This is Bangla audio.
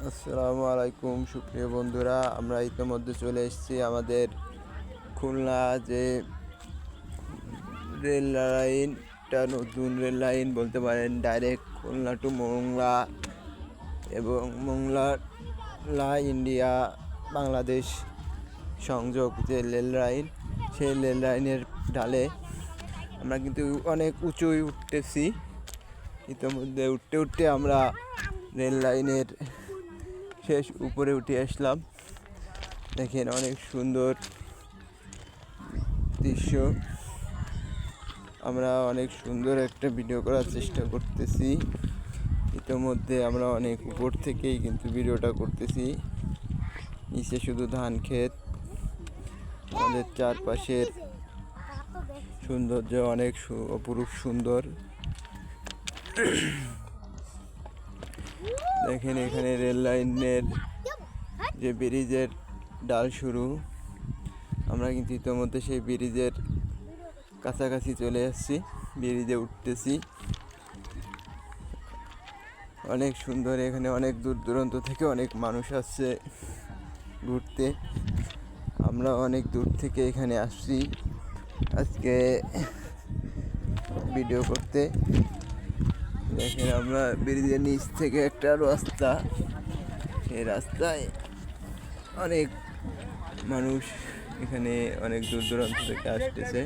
আসসালামু আলাইকুম সুপ্রিয় বন্ধুরা, আমরা ইতিমধ্যে চলে এসেছি আমাদের খুলনা যে রেল লাইনটা, নতুন রেল লাইন বলতে পারেন, ডাইরেক্ট খুলনা টু মোংলা এবং মোংলা ইন্ডিয়া বাংলাদেশ সংযোগ যে রেল লাইন, সেই রেল লাইনের ঢালে আমরা কিন্তু অনেক উঁচুই উঠতেছি। ইতিমধ্যে উঠতে উঠতে আমরা রেল লাইনের শেষ উপরে উঠে আসলাম। দেখেন অনেক সুন্দর দৃশ্য। আমরা অনেক সুন্দর একটা ভিডিও করার চেষ্টা করতেছি। ইতিমধ্যে আমরা অনেক উপর থেকেই কিন্তু ভিডিওটা করতেছি। নিচে শুধু ধান ক্ষেত, আমাদের চারপাশের সৌন্দর্য অনেক অপরূপ সুন্দর। দেখেন এখানে রেল লাইনের যে ব্রিজের ডাল শুরু, আমরা কিন্তু ইতিমধ্যে সেই ব্রিজের কাছাকাছি চলে আসছি, ব্রিজে উঠতেছি। অনেক সুন্দর, এখানে অনেক দূর দূরান্ত থেকে অনেক মানুষ আসছে ঘুরতে। আমরা অনেক দূর থেকে এখানে আসছি আজকে ভিডিও করতে। দেখেন আমরা ব্রিজের নিচ থেকে একটা রাস্তা, সেই রাস্তায় অনেক মানুষ এখানে অনেক দূর দূরান্ত থেকে আসতেছে।